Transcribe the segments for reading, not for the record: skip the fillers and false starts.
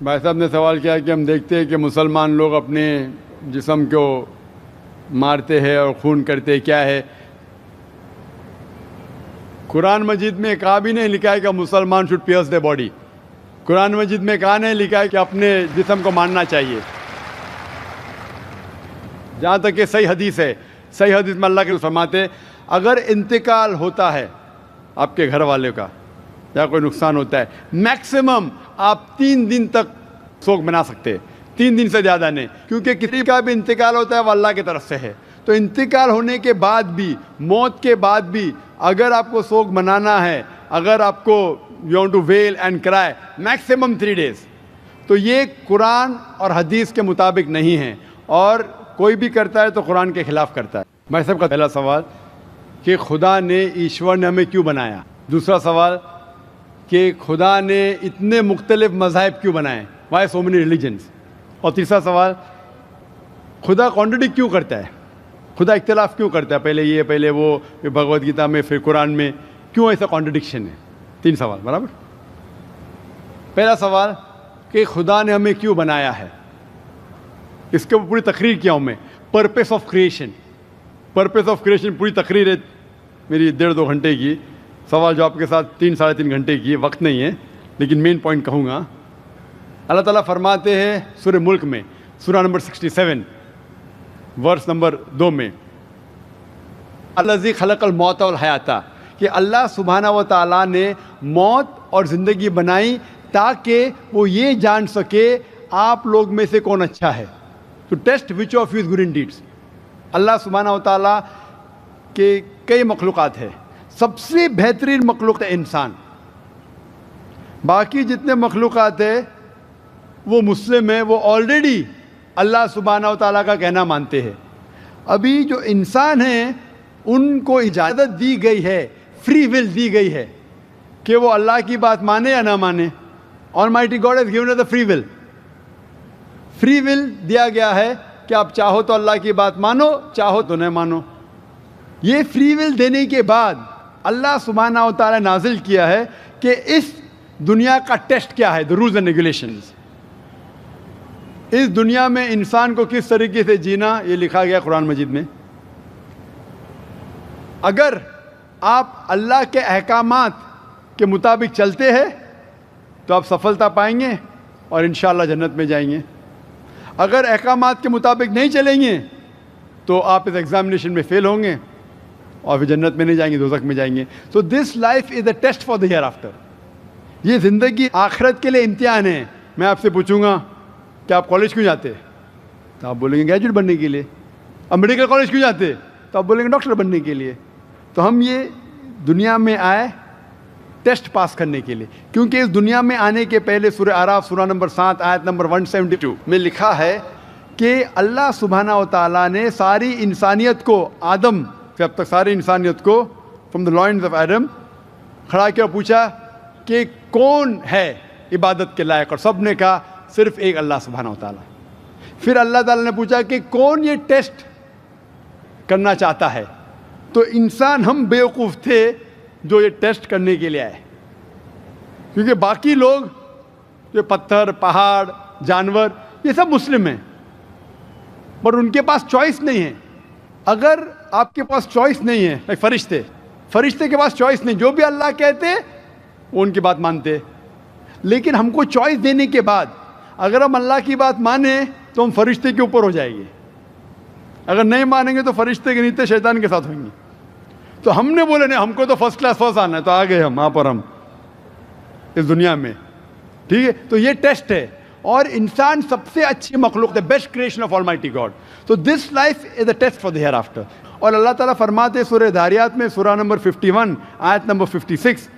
بھائی صاحب نے سوال کیا کہ ہم دیکھتے ہیں کہ مسلمان لوگ اپنے جسم کو مارتے ہیں اور خون کرتے، کیا ہے؟ قرآن مجید میں کہا بھی نہیں لکھا ہے کہ مسلمان شوڈ پیئرس دی باڈی. قرآن مجید میں کہا نہیں لکھا ہے کہ اپنے جسم کو مارنا چاہیے. جہاں تک کہ صحیح حدیث ہے، صحیح حدیث میں اللہ کے فرماتے اگر انتقال ہوتا ہے آپ کے گھر والے کا یا کوئی نقصان ہوتا ہے، میکسیمم آپ 3 دن تک سوگ منا سکتے ہیں، 3 دن سے زیادہ نہیں، کیونکہ کسی کا بھی انتقال ہوتا ہے وہ اللہ کی طرف سے ہے. تو انتقال ہونے کے بعد بھی، موت کے بعد بھی اگر آپ کو سوگ منانا ہے، اگر آپ کو you want to well and کرائے، میکسیمم 3 days. تو یہ قرآن اور حدیث کے مطابق نہیں ہے، اور کوئی بھی کرتا ہے تو قرآن کے خلاف کرتا ہے. بھائی صاحب کا پہلا سوال کہ خدا نے، ایشور نے ہمیں کیوں بنایا؟ دوسرا سوال کہ خدا نے اتنے مختلف مذاہب کیوں بنائے؟ Why so many religions? اور تیسرا سوال خدا کانٹرڈکٹ کیوں کرتا ہے؟ خدا اختلاف کیوں کرتا ہے؟ پہلے یہ، پہلے وہ، پھر بھگوت گیتا میں، پھر قرآن میں، کیوں ایسا کانٹرڈکشن ہے؟ 3 سوال برابر. پہلا سوال کہ خدا نے ہمیں کیوں بنایا ہے، اس کے پوری تقریر کیا ہوں میں. Purpose of creation, purpose of creation پوری تقریر ہے میری 1.5-2 گھنٹے کی. سوال جواب کے ساتھ 3-3.5 گھنٹے کی، وقت نہیں ہے لیکن مین پوائنٹ کہوں گا. اللہ تعالیٰ فرماتے ہیں سورہ ملک میں، سورہ نمبر 67 ورس نمبر 2 میں، الذی خلق الموت والحیات، کہ اللہ سبحانہ و تعالیٰ نے موت اور زندگی بنائی تاکہ وہ یہ جان سکے آپ لوگ میں سے کون اچھا ہے. تو test which of you is good in deeds. اللہ سبحانہ و تعالیٰ کے کئی مخلوقات ہیں، سب سے بہترین مخلوق ہے انسان. باقی جتنے مخلوقات ہیں وہ مسلم ہیں، وہ آلریڈی اللہ سبحانہ و تعالیٰ کا کہنا مانتے ہیں. ابھی جو انسان ہیں ان کو اجازت دی گئی ہے، فری ول دی گئی ہے کہ وہ اللہ کی بات مانے یا نہ مانے. Almighty God has given us the free will. Free will دیا گیا ہے کہ آپ چاہو تو اللہ کی بات مانو، چاہو تو نہ مانو. یہ فری ول دینے کے بعد اللہ سبحانہ و تعالیٰ نازل کیا ہے کہ اس دنیا کا ٹیسٹ کیا ہے، the rules and regulations. اس دنیا میں انسان کو کس طریقے سے جینا، یہ لکھا گیا قرآن مجید میں. اگر آپ اللہ کے احکامات کے مطابق چلتے ہیں تو آپ سفلتا پائیں گے اور انشاءاللہ جنت میں جائیں گے. اگر احکامات کے مطابق نہیں چلیں گے تو آپ اس ایگزامینیشن میں فیل ہوں گے اور پھر جنت میں نہیں جائیں گے، دوزخ میں جائیں گے. So this life is a test for the hereafter. یہ زندگی آخرت کے لیے امتحان ہے. میں آپ سے پوچھوں گا کہ آپ کالج کیوں جاتے؟ تو آپ بولیں گے گریجویٹ بننے کے لیے. اب میڈیکل کالج کیوں جاتے؟ تو آپ بولیں گے ڈاکٹر بننے کے لیے. تو ہم یہ دنیا میں آئے ٹیسٹ پاس کرنے کے لیے، کیونکہ اس دنیا میں آنے کے پہلے سورہ اعراف سورہ نمبر 7 آیت نمبر 172 میں لکھا ہے کہ اللہ سبحانہ و تعالیٰ نے ساری انسانیت کو، آدم سے اب تک ساری انسانیت کو from the lines of Adam کھڑا کیا اور پوچھا کہ کون ہے عبادت کے لائق، اور سب نے کہا صرف ایک اللہ سبحانہ و تعالیٰ. پھر اللہ تعالیٰ نے پوچھا کہ کون یہ ٹیسٹ کرنا چاہتا ہے. تو انسان ہم بیوقوف تھے جو یہ ٹیسٹ کرنے کے لیے آئے، کیونکہ باقی لوگ جو پتھر، پہاڑ، جانور، یہ سب مسلم ہیں، پر ان کے پاس چوائس نہیں ہے. اگر آپ کے پاس چوائس نہیں ہے، فرشتے کے پاس چوائس نہیں، جو بھی اللہ کہتے وہ ان کی بات مانتے. لیکن ہم کو چوائس دینے کے بعد اگر ہم اللہ کی بات مانیں تو ہم فرشتے کے اوپر ہو جائیں گے، اگر نہیں مانیں گے تو فرشتے کے نیچے شیطان کے ساتھ ہوئیں گے. تو ہم نے بولے نہیں، ہم کو تو فرسٹ کلاس فرسٹ آنا ہے، تو آ گئے ہم وہاں پر، ہم اس دنیا میں. ٹھیک ہے، تو یہ ٹیسٹ ہے. اور انسان سب سے اچھی مخلوق ہے، best creation of almighty God. تو this life is a test for the hereafter. اور اللہ تعالیٰ فرماتے سورہ دھاریات میں سورہ نمبر 51 آیت نمبر 56،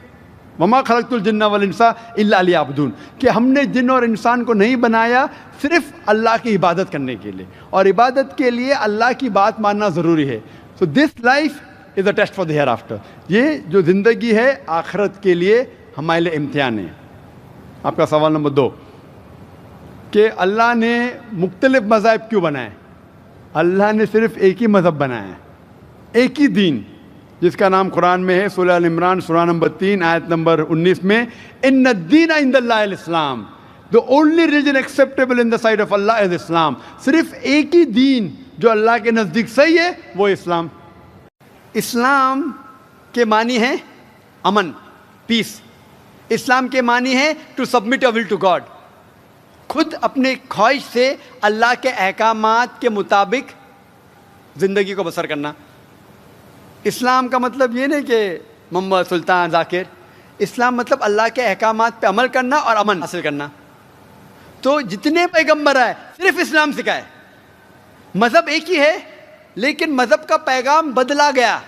وما خلقت الجن والانس الا لیعبدون، کہ ہم نے جن اور انسان کو نہیں بنایا صرف اللہ کی عبادت کرنے کے لیے، اور عبادت کے لیے اللہ کی بات ماننا ضروری ہے. So this life is a test for the hereafter. یہ جو زندگی ہے آخرت کے لیے ہمارے لیے امتحان ہے. آپ کا سوال نمبر 2 کہ اللہ نے مختلف مذاہب کیوں بنائے؟ اللہ نے صرف ایک ہی مذہب بنایا ہے، ایک ہی دین، جس کا نام قرآن میں ہے سورہ ال عمران سورہ نمبر 3 آیت نمبر 19 میں، ان الدین عند اللہ الاسلام. The only religion acceptable in the sight of Allah is Islam. صرف ایک ہی دین جو اللہ کے نزدیک صحیح ہے وہ اسلام. اسلام کے معنی ہے امن، پیس. اسلام کے معنی ہے to submit your will to God, خود اپنے خواہش سے اللہ کے احکامات کے مطابق زندگی کو بسر کرنا. اسلام کا مطلب یہ نہیں کہ محمد سلطان ذاکر. اسلام مطلب اللہ کے احکامات پہ عمل کرنا اور امن حاصل کرنا. تو جتنے پیغمبر آئے صرف اسلام سکھائے. مذہب ایک ہی ہے لیکن مذہب کا پیغام بدلا گیا.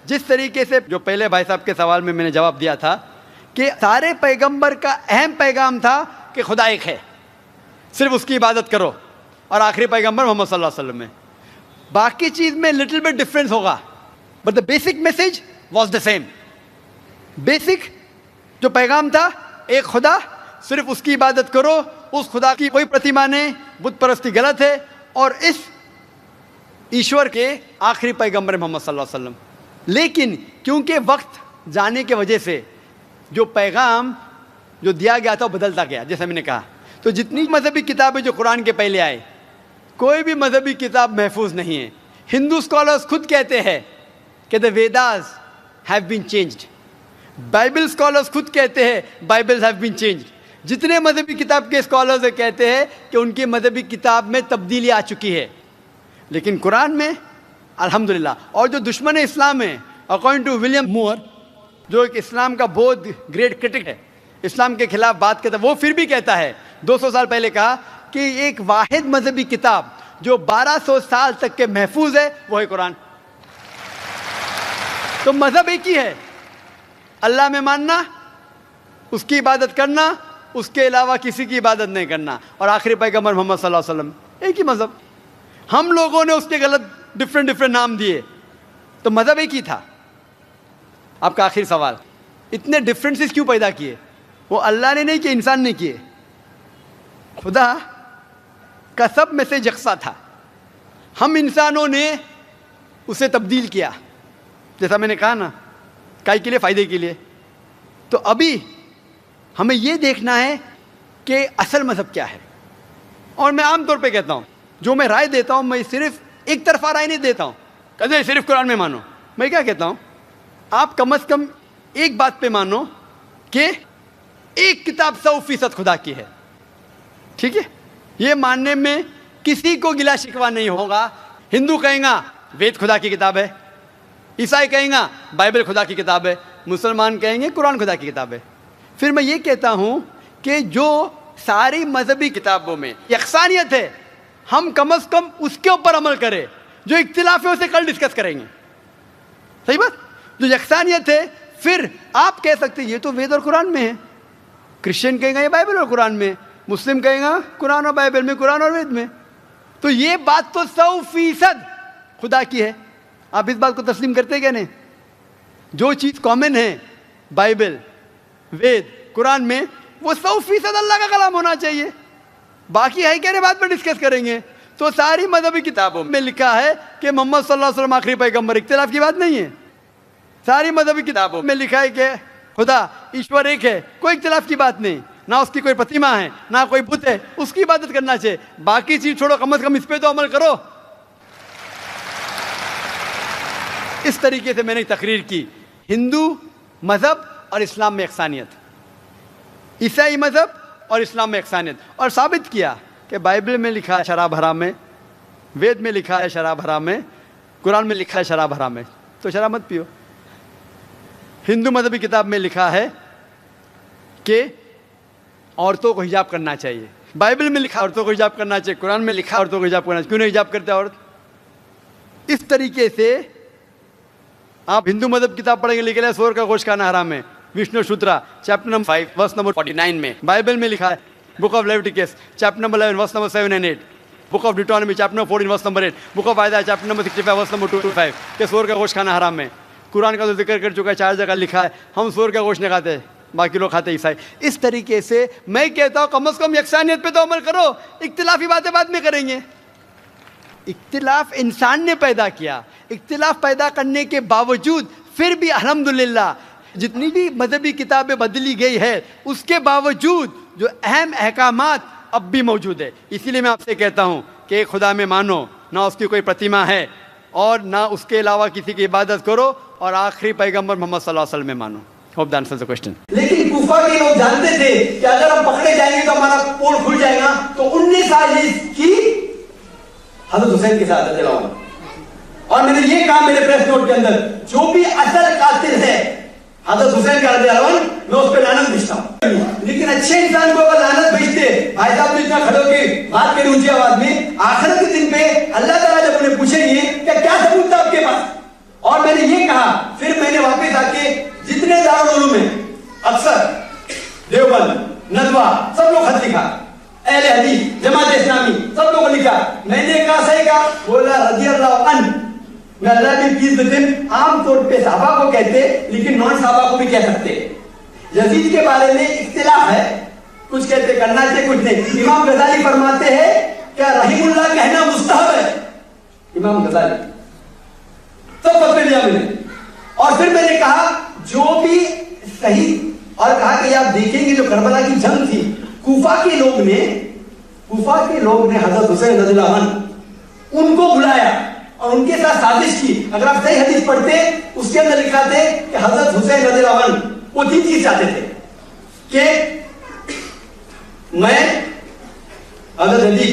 جس طریقے سے جو پہلے بھائی صاحب کے سوال میں نے جواب دیا تھا کہ سارے پیغمبر کا اہم پیغام تھا کہ خدا ایک ہے، صرف اس کی عبادت کرو، اور آخری پیغمبر محمد صلی اللہ علیہ وسلم میں باقی چیز میں لٹل بٹ ڈفرینس ہوگا but the basic message was the same. Basic جو پیغام تھا ایک خدا، صرف اس کی عبادت کرو، اس خدا کی کوئی پرتیما نہیں، بت پرستی غلط ہے، اور اس ایشور کے آخری پیغمبر محمد صلی اللہ علیہ وسلم. لیکن کیونکہ وقت جانے کی وجہ سے جو پیغام جو دیا گیا تھا وہ بدلتا گیا جیسا میں نے کہا. تو جتنی مذہبی کتابیں جو قرآن کے پہلے آئے، کوئی بھی مذہبی کتاب محفوظ نہیں ہے. ہندو اسکالرس خود کہتے ہیں کہ the Vedas have been changed. Bible scholars خود کہتے ہیں بائبلز ہیو بین چینجڈ. جتنے مذہبی کتاب کے اسکالرز کہتے ہیں کہ ان کی مذہبی کتاب میں تبدیلی آ چکی ہے. لیکن قرآن میں الحمدللہ. اور جو دشمن اسلام ہے اکارڈنگ ٹو ولیم مور، جو ایک اسلام کا بہت گریٹ کرٹک ہے، اسلام کے خلاف بات کرتا ہے، وہ پھر بھی کہتا ہے 200 سال پہلے کہا کہ ایک واحد مذہبی کتاب جو 1200 سال تک کے محفوظ ہے وہ ہے قرآن. تو مذہب ایک ہی ہے، اللہ میں ماننا، اس کی عبادت کرنا، اس کے علاوہ کسی کی عبادت نہیں کرنا، اور آخری پیغمبر محمد صلی اللہ علیہ وسلم. ایک ہی مذہب. ہم لوگوں نے اس کے غلط ڈفرینٹ نام دیے، تو مذہب ایک ہی تھا. آپ کا آخری سوال، اتنے ڈفرینسز کیوں پیدا کیے؟ وہ اللہ نے نہیں کیے، انسان نے کیے. خدا کا سب میں سے یکساں تھا، ہم انسانوں نے اسے تبدیل کیا. جیسا میں نے کہا نا، کائی کے لیے؟ فائدے کے لیے. تو ابھی ہمیں یہ دیکھنا ہے کہ اصل مذہب کیا ہے. اور میں عام طور پہ کہتا ہوں، جو میں رائے دیتا ہوں، میں صرف ایک طرفہ رائے نہیں دیتا ہوں کہ صرف قرآن میں مانو. میں کیا کہتا ہوں، آپ کم از کم ایک بات پہ مانو کہ ایک کتاب 100% خدا کی ہے. ٹھیک ہے؟ یہ ماننے میں کسی کو گلا شکوا نہیں ہوگا. ہندو کہیں گا وید خدا کی کتاب ہے، عیسائی کہیں گا بائبل خدا کی کتاب ہے، مسلمان کہیں گے قرآن خدا کی کتاب ہے. پھر میں یہ کہتا ہوں کہ جو ساری مذہبی کتابوں میں یکسانیت ہے، ہم کم از کم اس کے اوپر عمل کریں. جو اختلاف ہے اسے کل ڈسکس کریں گے. صحیح بات؟ جو یکسانیت ہے، پھر آپ کہہ سکتے ہیں یہ تو وید اور قرآن میں ہے. کرسچن کہیں گا یہ بائبل اور قرآن میں، مسلم کہیں گا قرآن اور بائبل میں، قرآن اور وید میں. تو یہ بات تو 100% خدا کی ہے. آپ اس بات کو تسلیم کرتے کیا نہیں؟ جو چیز کامن ہے بائبل، وید، قرآن میں، وہ 100% اللہ کا کلام ہونا چاہیے. باقی ہے کہنے بات پر ڈسکس کریں گے. تو ساری مذہبی کتابوں میں لکھا ہے کہ محمد صلی اللہ علیہ وسلم آخری پیغمبر. اختلاف کی بات نہیں ہے. ساری مذہبی کتابوں میں لکھا ہے کہ خدا ایشور ایک ہے، کوئی اختلاف کی بات نہیں. نہ اس کی کوئی پرتیما ہے، نہ کوئی بت ہے، اس کی عبادت کرنا چاہیے. باقی چیز چھوڑو، کم از کم اس پہ تو عمل کرو. اس طریقے سے میں نے تقریر کی. ہندو مذہب اور اسلام میں یکسانیت، عیسائی مذہب اور اسلام میں یکسانیت، اور ثابت کیا کہ بائبل میں لکھا ہے شراب حرام ہے، وید میں لکھا ہے شراب حرام ہے، قرآن میں لکھا ہے شراب حرام ہے، تو شراب مت پیو. ہندو مذہبی کتاب میں لکھا ہے کہ عورتوں کو حجاب کرنا چاہیے. بائبل میں لکھا عورتوں کو حجاب کرنا چاہیے، قرآن میں لکھا عورتوں کو حجاب کرنا چاہیے. کیوں نہیں حجاب کرتے عورت؟ اس طریقے سے آپ ہندو مذہب کتاب پڑھیں گے، لکھا ہے سور کا گوشت کھانا حرام ہے، وشنو شوترا چیپٹر نمبر 5 ورس نمبر 49 میں. بائبل میں لکھا ہے book of Leviticus chapter number 11 verse number 7 and 8، book of Deuteronomy chapter number 14 verse number 8، book of Isaiah chapter number 65 verse number 25 کہ سور کا گوشت کھانا حرام ہے. قرآن کا تو ذکر کر چکا ہے، 4 جگہ لکھا ہے ہم سور کا گوشت نہیں کھاتے، باقی لوگ کھاتے عیسائی. اس طریقے سے میں کہتا ہوں کم از کم یکسانیت پہ تو عمل کرو. اختلافی باتیں بعد میں کریں گے. اختلاف انسان نے پیدا کیا. اختلاف پیدا کرنے کے باوجود پھر بھی الحمدللہ جتنی بھی مذہبی کتابیں بدلی گئی ہے، اس کے باوجود جو اہم احکامات اب بھی موجود ہے. اسی لیے میں آپ سے کہتا ہوں کہ ایک خدا میں مانو، نہ اس کی کوئی پرتیما ہے اور نہ اس کے علاوہ کسی کی عبادت کرو، اور آخری پیغمبر محمد صلی اللہ علیہ وسلم میں مانو. Hope the answer the question. لیکن کوفہ کے لوگ جانتے تھے کہ اگر ہم پکڑے جائیں گے تو ہمارا پول کھل جائے گا، تو 19 سازش کی حضرت حسین کے ساتھ رضی اللہ عنہ. اور میں نے یہ کہا میرے پریس نوٹ کے اندر، جو بھی اصل قاتل ہے حضرت حسین کا رضی اللہ عنہ، میں اس پہ لعنت بھیجتا ہوں. لیکن اچھے انسان کو اگر لعنت بھیجتے، بھائی صاحب نے اتنا کھڑے ہو کے بات کری اونچی آواز میں، آخرت کے دن پہ اللہ تعالیٰ جب انہیں پوچھیں گے کہ کیا ثبوت تھا آپ کے پاس، اور میں نے یہ کہا، پھر میں نے واپس آ کے جتنے دارالعلوم ہیں، اکثر دیوبند، ندوہ، سب لوگ خط لکھا، اہل حدیث، جماعت اسلامی، سب لوگوں نے لکھا. میں نے کہا صحیح کہا، بولا رضی اللہ عنہ، میں اللہ کی پیس دن عام طور پہ صحابہ کو کہتے لیکن نان صحابہ کو بھی کہہ سکتے. یزید کے بارے میں اختلاف ہے، کچھ کہتے کرنا چاہیے، کچھ نہیں. امام غزالی فرماتے ہیں کیا رحیم اللہ کہنا مستحب ہے؟ امام غزالی سب فتوے دیا میں نے. اور پھر میں نے کہا جو بھی صحیح، اور کہا کہ آپ دیکھیں گے جو کربلا کی جنگ تھی، کوفہ کے لوگ نے حضرت حسین رضی اللہ عنہ ان کو بلایا اور ان کے ساتھ سازش کی. اگر آپ صحیح حدیث پڑھتے اس کے اندر لکھا تھے کہ حضرت حسین رضی اللہ عنہ وہ 3 چیز چاہتے تھے کہ میں حضرت علی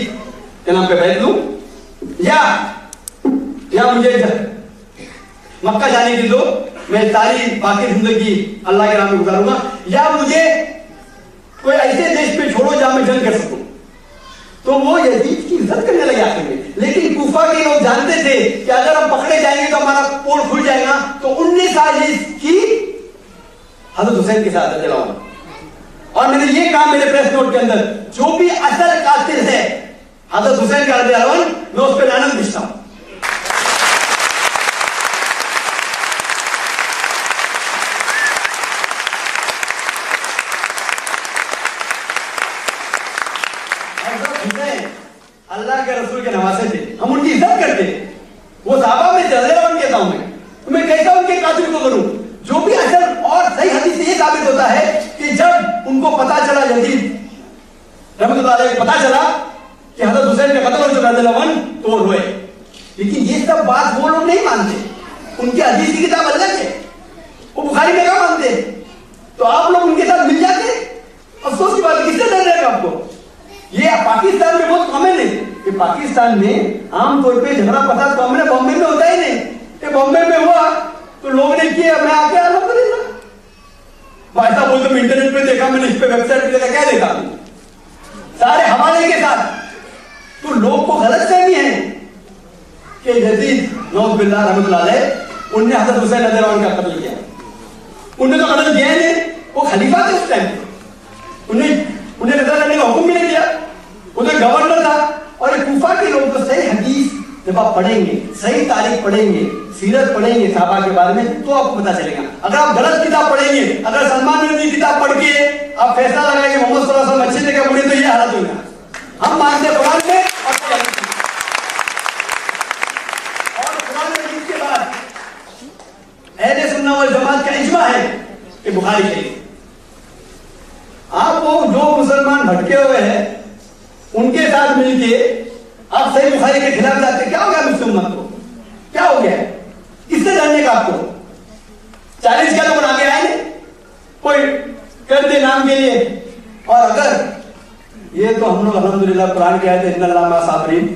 کے نام پہ بیعت لوں، یا مجھے مکہ جانے کی دو، میں ساری باقی زندگی اللہ کے نام میں گزاروں گا، یا مجھے کوئی ایسے دیش پہ چھوڑو جہاں میں جنگ کر سکوں. تو وہ یزید کی عزت کرنے لگے آخر میں. لیکن کوفہ کے لوگ جانتے تھے کہ اگر ہم پکڑے جائیں گے تو ہمارا پول کھل جائے گا، تو 19 سازش کی حضرت حسین کے ساتھ رضی اللہ عنہ. اور میں نے یہ کہا میرے پریس نوٹ کے اندر، جو بھی اصل قاتل ہے حضرت حسین کا رضی اللہ عنہ، میں اس پہ لعنت بھیجتا ہوں. اللہ کے رسول کے نواسے تھے، ہم ان کی عزت کرتے، وہ صحابہ میں رضی اللہ عنہ کہتا ہوں میں کیسا ان کے قاتل کو کروں. جو بھی اصل اور صحیح حدیث سے یہ ثابت ہوتا ہے کہ جب ان کو پتا چلا، یزید رحمۃ اللہ علیہ کو پتا چلا کہ حضرت حسین کا قتل ہو چکا رضی اللہ عنہ، تو وہ روئے. لیکن یہ سب بات وہ لوگ نہیں مانتے، ان کی حدیث کی کتاب الگ ہے، وہ بخاری میں کیا مانتے. تو آپ لوگ ان کے ساتھ مل جاتے. افسوس کی بات، کس سے ڈر رہے گا آپ کو؟ یہ پاکستان میں بہت کامن ہے کہ پاکستان میں عام طور پہ جھگڑا فساد کامن ہے، بامبے میں ہوتا ہی نہیں. کہ بامبے میں ہوا تو لوگوں نے کیا، میں آ کے الحمدللہ بھائی صاحب بولتے میں انٹرنیٹ پہ دیکھا، میں نے اس پہ ویب سائٹ پہ دیکھا، کیا دیکھا سارے حوالے کے ساتھ. تو لوگ کو غلط فہمی ہے کہ یزید نعوذ باللہ رحمۃ اللہ علیہ ان نے حضرت حسین رضی اللہ عنہ کا قتل کیا. انہوں نے تو قتل کیا نہیں، وہ خلیفہ تھے اس ٹائم، انہیں قتل کرنے کا حکم بھی نہیں دیا، وہ تو گورنر تھا. اور کوفہ کے لوگ تو صحیح حدیث جب آپ پڑھیں گے، صحیح تاریخ پڑھیں گے، سیرت پڑھیں گے صحابہ کے بارے میں، تو آپ کو پتا چلے گا. اگر آپ غلط کتاب پڑھیں گے، اگر سلمان رضی کی کتاب پڑھ کے آپ فیصلہ لگائیں گے محمد صلی اللہ علیہ وسلم اچھے تھے کہ برے، تو یہ حالت ہوگا. ہم مانتے قرآن میں اور قرآن مجید کے بعد اہل سنت والجماعت کا اجماع ہے کہ بخاری شریف. آپ وہ جو مسلمان بھٹکے ہوئے ہیں ان کے ساتھ مل کے آپ صحیح بخاری کے خلاف جاتے، کیا ہو گیا مسلم امت کو؟ کیا ہو گیا؟ کس سے ڈرنے کا آپ کو؟ 40 کا لوگ آگے آئے کوئی کر دے نام کے لیے. اور اگر یہ تو ہم لوگ الحمدللہ قرآن کے آیت ان اللہ مع الصابرین،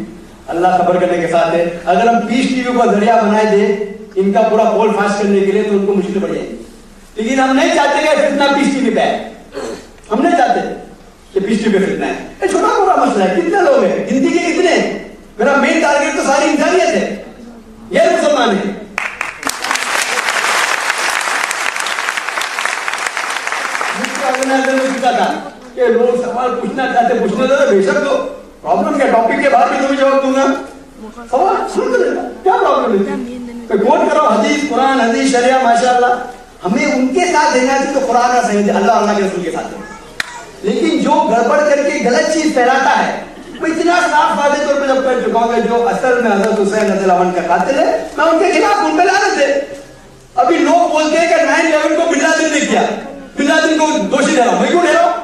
اللہ صبر کرنے کے ساتھ ہے. اگر ہم پیس ٹی وی کو ذریعہ بنائے دے ان کا پورا پول فاش کرنے کے لیے تو ان کو مشکل پڑ جائے گی. لیکن ہم نہیں چاہتے کہ فتنہ پیس ٹی وی پہ ہے، ہم نہیں چاہتے کہ پیس ٹی وی پہ فتنہ ہے. یہ چھوٹا موٹا مسئلہ ہے، کتنے لوگ ہیں، گنتی کے کتنے ہیں؟ میرا مین ٹارگیٹ تو ساری انسانیت ہے، یہ مسلمان ہے. تھا کہ لوگ سوال پوچھنا چاہتے، پوچھنے دو، بے شک دو، پرابلم کیا؟ ٹاپک کے بعد بھی تمہیں جواب دوں گا. سوال سن لے، کیا پرابلم ہے؟ کوٹ کرو حدیث، قرآن، حدیث، شریعہ، ماشاءاللہ. ہمیں ان کے ساتھ دینا چاہیے تو قرآن کا صحیح، اللہ اللہ کے رسول کے ساتھ. لیکن جو گڑبڑ کر کے غلط چیز پھیلاتا ہے، میں اتنا صاف واضح طور پہ جب کر چکا ہوں کہ جو اصل میں حضرت حسین رضی اللہ عنہ کا قاتل ہے، میں ان کے خلاف ان پہ لعنت ہے. ابھی لوگ بولتے ہیں کہ 9/11 کو بن لادن نے کیا، بن لادن کو دوشی ٹھہراؤ. میں کیوں ٹھہراؤں؟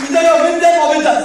either you win them or with us।